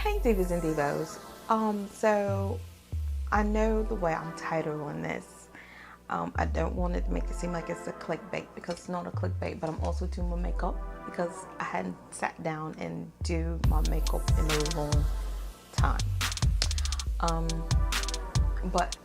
Hey divas and divos. So I know the way I'm titling this. I don't want it to make it seem like it's a clickbait because it's not a clickbait, but I'm also doing my makeup because I hadn't sat down and do my makeup in a long time. But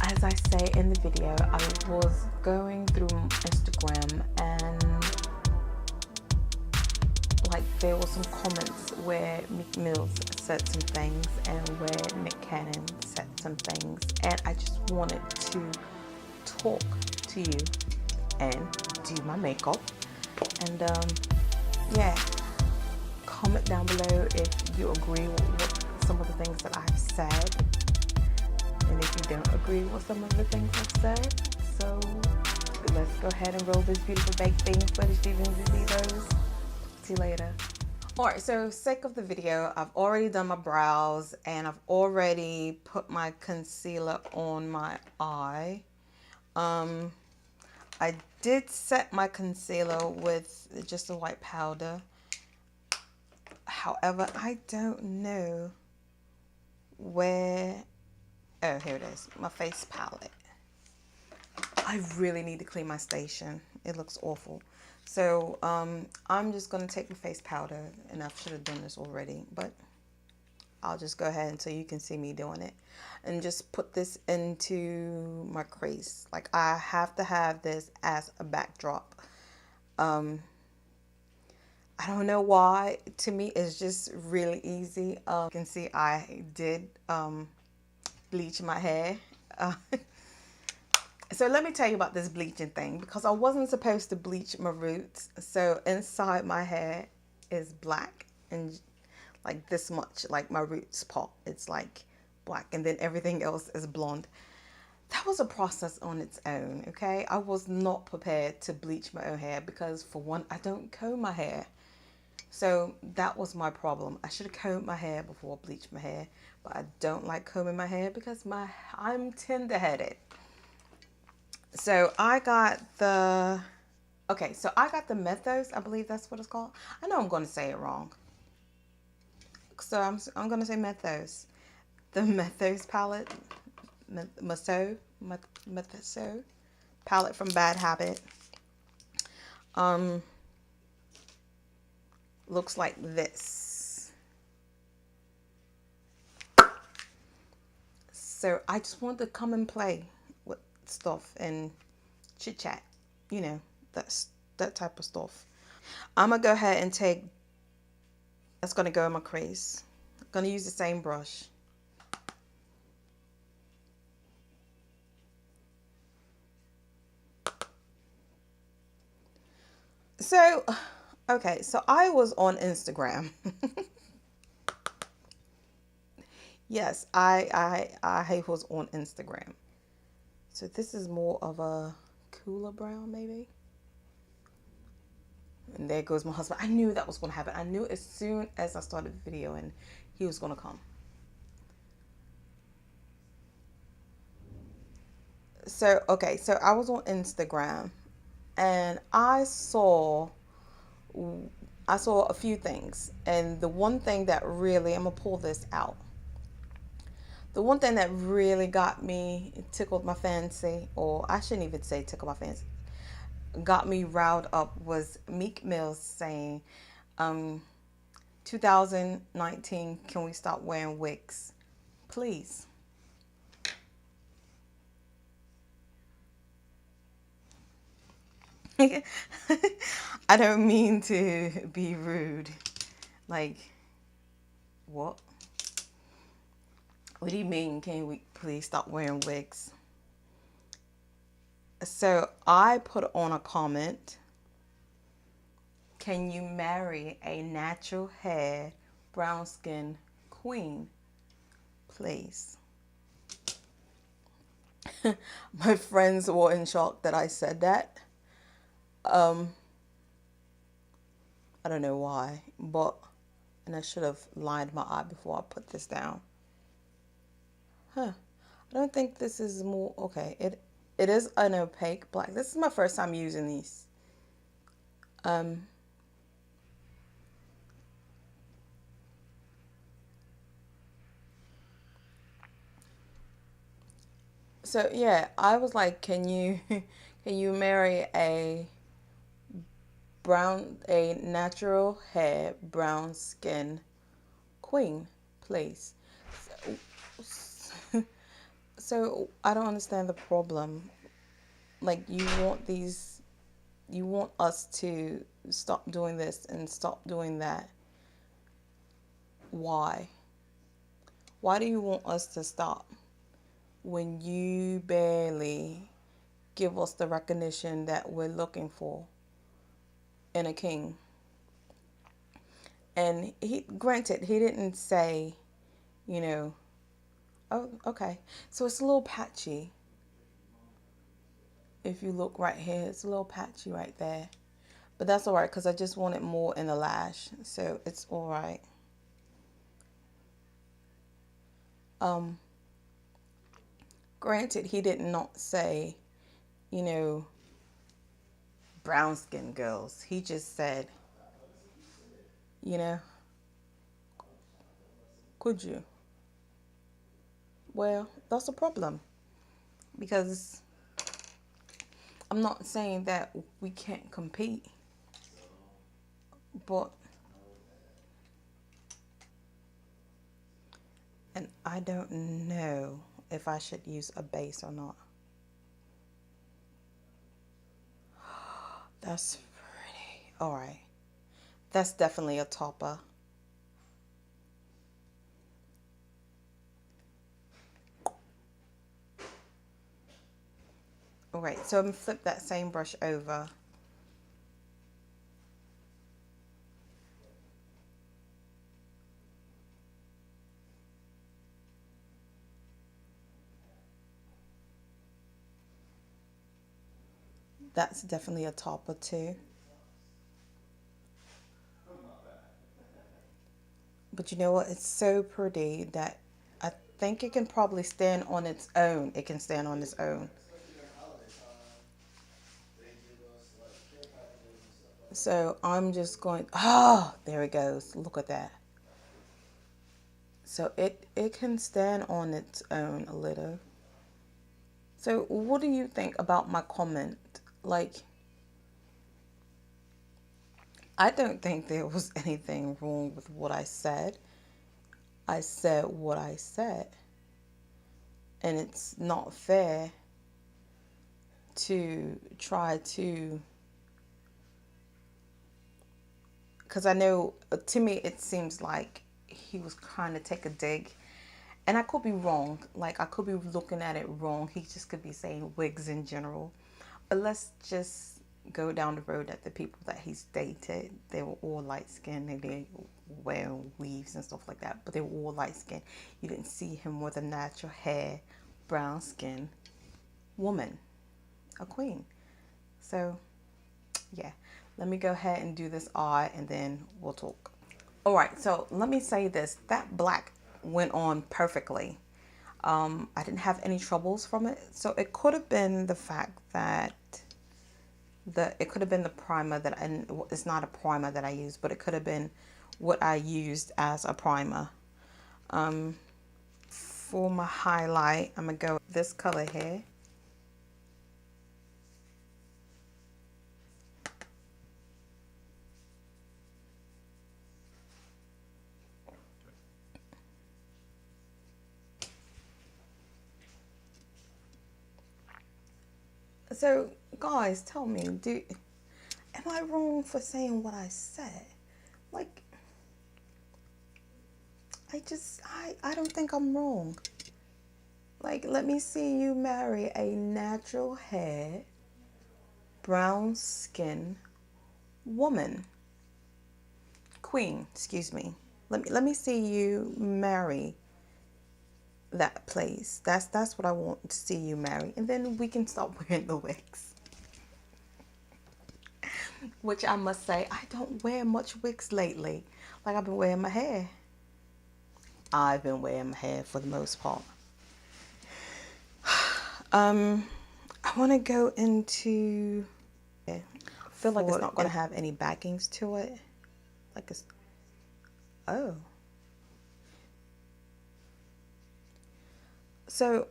as I say in the video, I was going through Instagram and like there were some comments where Meek Mills said some things and where Nick Cannon said some things, and I just wanted to talk to you and do my makeup. And yeah, comment down below if you agree with some of the things that I've said, and if you don't agree with some of the things I've said. So let's go ahead and roll this beautiful baked bean footage, divas and divos. See you later. Alright, so sake of the video, I've already done my brows and I've already put my concealer on my eye. I did set my concealer with just a white powder. However, I don't know where... Oh, here it is. My face palette. I really need to clean my station. It looks awful. So I'm just going to take the face powder, and I should have done this already, but I'll just go ahead until you can see me doing it. And just put this into my crease. Like, I have to have this as a backdrop. I don't know why. To me, it's just really easy. You can see I did bleach my hair. So let me tell you about this bleaching thing, because I wasn't supposed to bleach my roots. So inside my hair is black and like this much, like my roots part, it's like black, and then everything else is blonde. That was a process on its own, okay? I was not prepared to bleach my own hair because, for one, I don't comb my hair. So that was my problem. I should have combed my hair before I bleached my hair, but I don't like combing my hair because I'm tender-headed. So I got the, okay, so I got the Mythos, I believe that's what it's called. I know I'm going to say it wrong. So I'm going to say Mythos. The Mythos palette, Mythos palette from Bad Habit. Looks like this. So I just wanted to come and play with stuff and chit chat, you know, that type of stuff. I'm gonna go ahead and take, that's gonna go in my crease. I'm gonna use the same brush. So okay, so I was on Instagram. Yes, I was on Instagram. So this is more of a cooler brown, maybe. And there goes my husband. I knew that was going to happen. I knew as soon as I started the video and he was going to come. So, okay, so I was on Instagram and I saw a few things. And the one thing that really, I'm going to pull this out. The one thing that really got me, tickled my fancy, or I shouldn't even say tickled my fancy, got me riled up, was Meek Mills saying, 2019, can we stop wearing wigs? Please. I don't mean to be rude. Like, what? What do you mean, can we please stop wearing wigs? So I put on a comment, can you marry a natural hair, brown skin queen? Please. My friends were in shock that I said that. I don't know why, but, and I should have lined my eye before I put this down. I don't think this is more, okay, it is an opaque black. This is my first time using these. So yeah, I was like, can you can you marry a natural hair, brown skin queen, please? So, so I don't understand the problem. Like you want us to stop doing this and stop doing that. Why? Why do you want us to stop when you barely give us the recognition that we're looking for in a king? And granted, he didn't say, you know, oh, okay. So it's a little patchy. If you look right here, it's a little patchy right there. But that's all right because I just want it more in the lash. So it's all right. Um, Granted, he did not say, you know, brown skinned girls. He just said, you know, could you? Well, that's a problem because I'm not saying that we can't compete, but and I don't know if I should use a base or not. That's pretty. All right. That's definitely a topper. All right. So I'm going to flip that same brush over. That's definitely a topper too. But you know what? It's so pretty that I think it can probably stand on its own. It can stand on its own. So I'm just going, oh, there it goes. Look at that. So it can stand on its own a little. So what do you think about my comment? Like, I don't think there was anything wrong with what I said. I said what I said. And it's not fair to try to, because I know to me it seems like he was trying to take a dig. And I could be wrong. Like, I could be looking at it wrong. He just could be saying wigs in general. But let's just go down the road that the people that he's dated, they were all light skinned. They did wear weaves and stuff like that. But they were all light skinned. You didn't see him with a natural hair, brown skin woman, a queen. So, yeah. Let me go ahead and do this eye and then we'll talk. All right, so let me say this. That black went on perfectly. I didn't have any troubles from it. So it could have been the fact that it could have been the primer that it's not a primer that I used, but it could have been what I used as a primer. For my highlight, I'm going to go with this color here. So, guys, tell me, am I wrong for saying what I said? Like, I don't think I'm wrong. Like, let me see you marry a natural hair, brown skin woman. Queen, excuse me. Let me see you marry that place. That's what I want to see you marry. And then we can stop wearing the wigs. Which I must say, I don't wear much wigs lately. Like, I've been wearing my hair. I've been wearing my hair for the most part. I want to go into. I feel like it's not going to have any backings to it. Like it's. Oh. So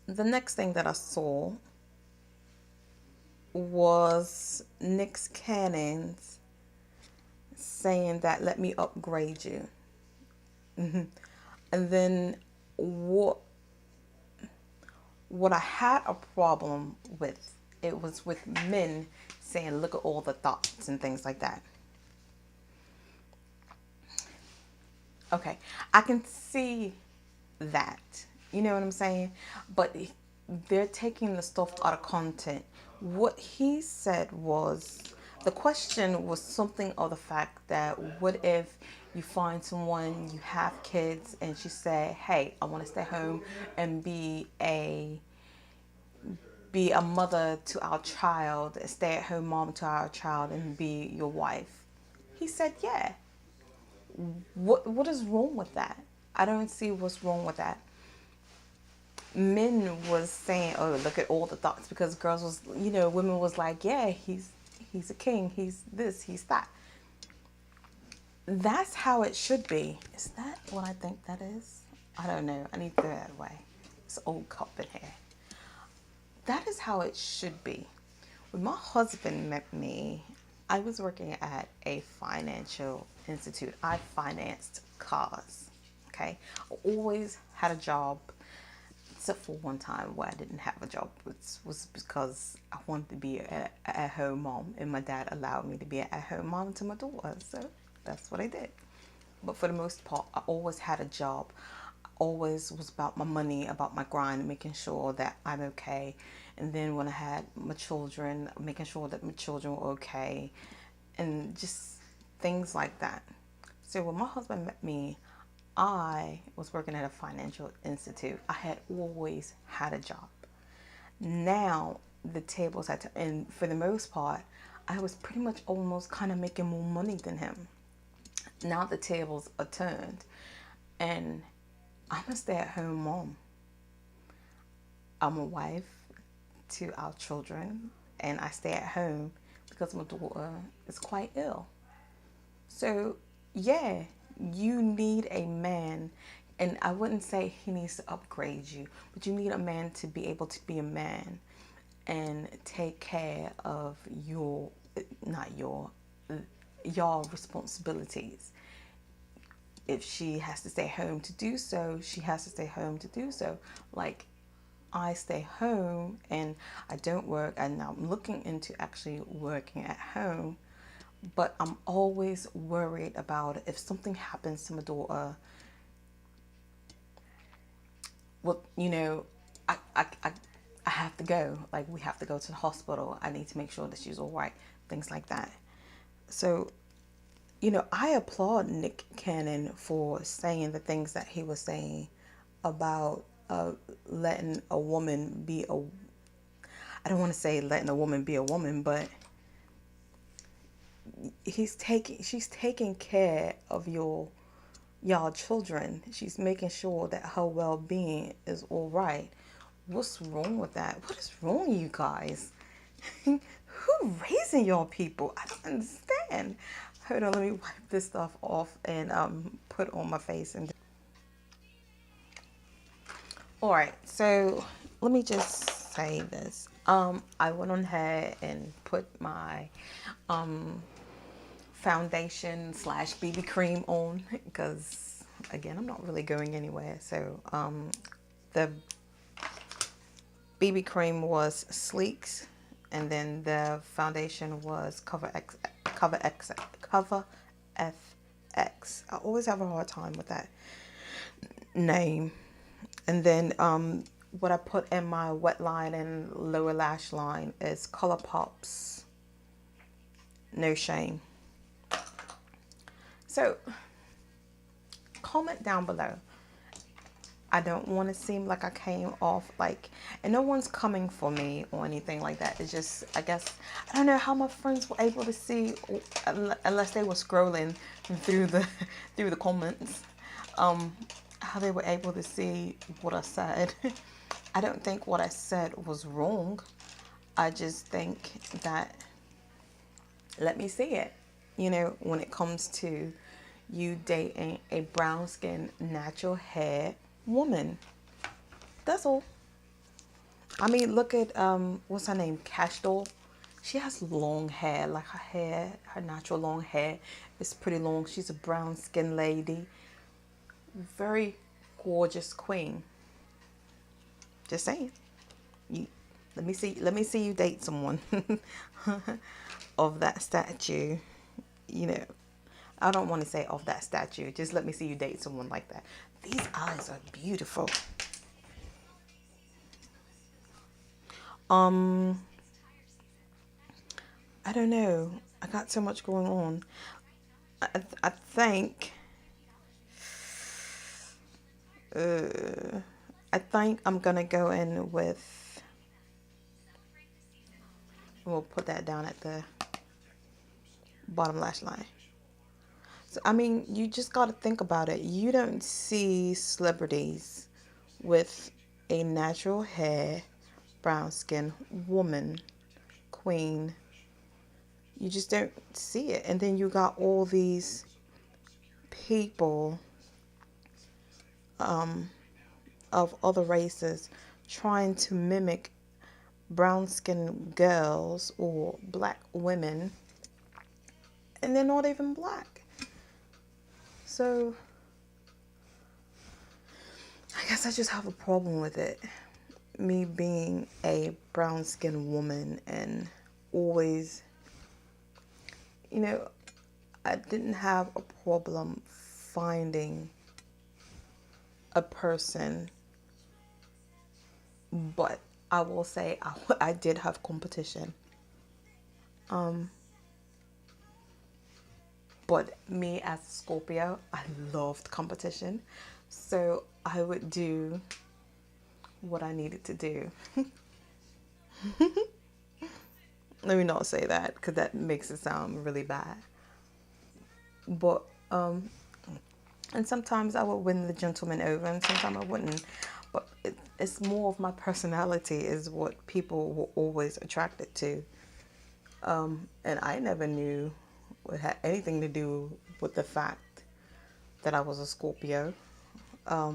The next thing that I saw was Nick Cannon's saying that let me upgrade you. And then what what I had a problem with, it was with men saying look at all the thoughts and things like that. Okay, I can see that. You know what I'm saying? But they're taking the stuff out of content. What he said was, the question was something of the fact that what if you find someone, you have kids, and she say, hey, I want to stay home and be a mother to our child, a stay-at-home mom to our child, and be your wife. He said, yeah. What is wrong with that? I don't see what's wrong with that. Men was saying, oh, look at all the thoughts, because girls was, women was like, yeah, he's a king, he's this, he's that. That's how it should be. Is that what I think that is? I don't know. I need to throw that away. It's an old cup in here. That is how it should be. When my husband met me, I was working at a financial institute. I financed cars. Okay. I always had a job, except for one time where I didn't have a job, which was because I wanted to be an at-home mom, and my dad allowed me to be an at-home mom to my daughter. So that's what I did. But for the most part, I always had a job. I always was about my money, about my grind, making sure that I'm okay. And then when I had my children, making sure that my children were okay, and just things like that. So when my husband met me, I was working at a financial institute. I had always had a job. Now the tables had to, and for the most part, I was pretty much almost kind of making more money than him. Now the tables are turned, and I'm a stay-at-home mom. I'm a wife to our children, and I stay at home because my daughter is quite ill. So, yeah, you need a man, and I wouldn't say he needs to upgrade you, but you need a man to be able to be a man and take care of your responsibilities. If she has to stay home to do so, she has to stay home to do so. Like, I stay home and I don't work, and I'm looking into actually working at home, but I'm always worried about if something happens to my daughter. Well, I have to go. Like, we have to go to the hospital. I need to make sure that she's all right. Things like that. So, I applaud Nick Cannon for saying the things that he was saying about letting a woman be a. I don't want to say letting a woman be a woman, but she's taking care of y'all children. She's making sure that her well-being is all right. What's wrong with that? What is wrong, you guys? Who raising y'all people? I don't understand. Hold on, let me wipe this stuff off and put on my face. And all right, so let me just say this. I went on ahead and put my foundation / BB cream on, because again, I'm not really going anywhere. So the BB cream was Sleek's, and then the foundation was Cover FX. I always have a hard time with that name. And then what I put in my wet line and lower lash line is ColourPop's No Shame. So comment down below. I don't want to seem like I came off like, and no one's coming for me or anything like that. It's just, I guess, I don't know how my friends were able to see, unless they were scrolling through the comments, how they were able to see what I said. I don't think what I said was wrong. I just think that, let me see it. When it comes to you dating a brown skin, natural hair woman. That's all. I mean, look at what's her name, Cash Doll. She has long hair, like her natural long hair is pretty long. She's a brown skinned lady, very gorgeous queen. Just saying. You, let me see you date someone of that statue. You know, I don't want to say of that statue. Just let me see you date someone like that. These eyes are beautiful. Um, I don't know. I got so much going on. I think. I think I'm gonna go in with. We'll put that down at the bottom lash line. So I mean, you just got to think about it. You don't see celebrities with a natural hair, brown skin woman, queen. You just don't see it. And then you got all these people of other races trying to mimic brown skinned girls or black women, and they're not even black. So I guess I just have a problem with it. Me being a brown skinned woman and always, you know, I didn't have a problem finding a person, but I will say I did have competition. But me as a Scorpio, I loved competition. So I would do what I needed to do. Let me not say that because that makes it sound really bad. But, and sometimes I would win the gentleman over and sometimes I wouldn't. But it's more of my personality is what people were always attracted to. And I never knew it had anything to do with the fact that I was a Scorpio. I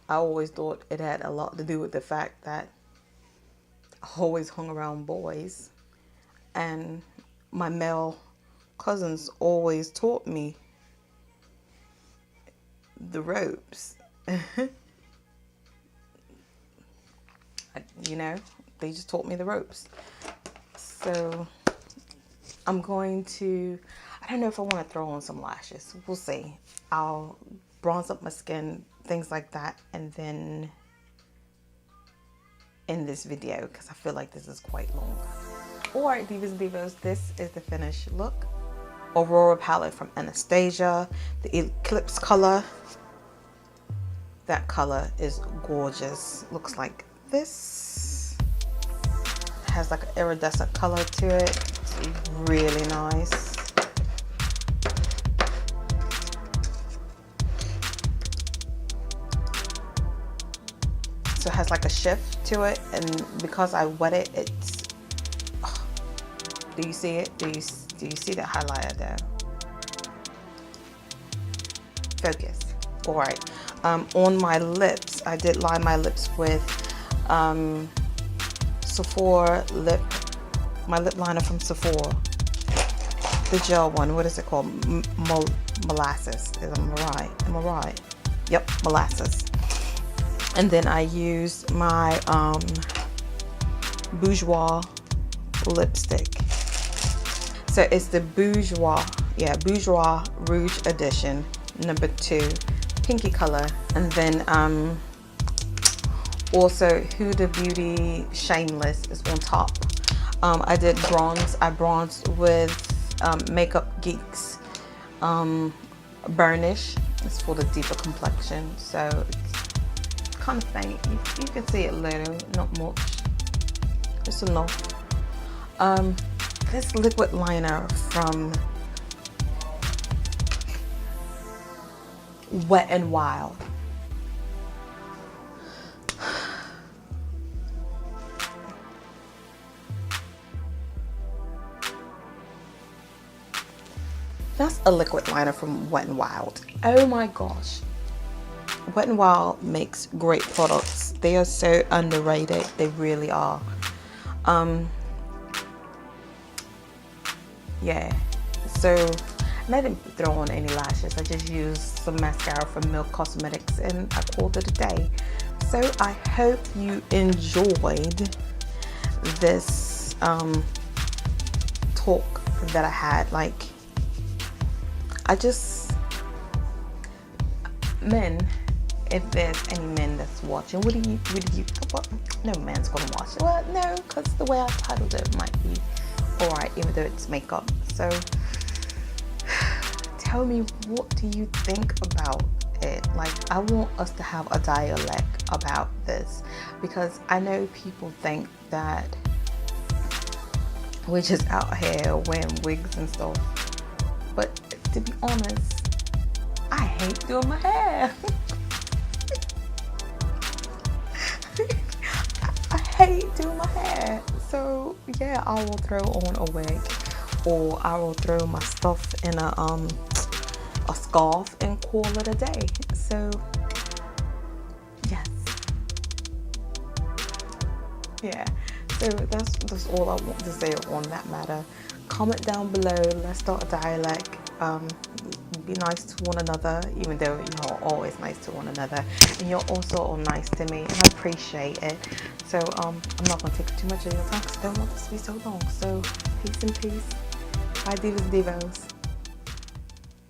always thought it had a lot to do with the fact that I always hung around boys. And my male cousins always taught me the ropes. You know, they just taught me the ropes. So I'm going to, I don't know if I want to throw on some lashes. We'll see. I'll bronze up my skin, things like that, and then end this video because I feel like this is quite long. Alright, Divas and Divos, this is the finished look. Aurora palette from Anastasia, the Eclipse color. That color is gorgeous. Looks like this. It has like an iridescent color to it. It's really nice. So it has like a shift to it, and because I wet it, it's. Oh, do you see it? Do you see that highlighter there? Focus. All right. On my lips, I did line my lips with Sephora my lip liner from Sephora, the gel one. What is it called? Molasses. Am I right? Yep, molasses. And then I used my Bourjois lipstick. So it's the Bourjois Rouge Edition number 2, pinky color. And then also Huda Beauty Shameless is on top. I did bronze. I bronzed with Makeup Geek's Burnish. It's for the deeper complexion. So it's kind of faint. You can see it little, not much. Just enough. This liquid liner from Wet n Wild. That's a liquid liner from Wet n Wild. Oh my gosh. Wet n Wild makes great products. They are so underrated. They really are. Yeah. So, and I didn't throw on any lashes. I just used some mascara from Milk Cosmetics and I called it a day. So I hope you enjoyed this talk that I had. Like, men, if there's any men that's watching, what, no man's gonna watch it. Well, no, because the way I titled it might be alright, even though it's makeup. So tell me, what do you think about it? Like, I want us to have a dialect about this, because I know people think that we're just out here wearing wigs and stuff, but to be honest, I hate doing my hair. I hate doing my hair. So yeah, I will throw on a wig, or I will throw my stuff in a scarf and call it a day. So yes, yeah. So that's all I want to say on that matter. Comment down below. Let's start a dialect. Be nice to one another, even though you're always nice to one another, and you're also all nice to me, and I appreciate it. So I'm not gonna take too much of your time because I don't want this to be so long. So peace and peace. Bye, divas, divos.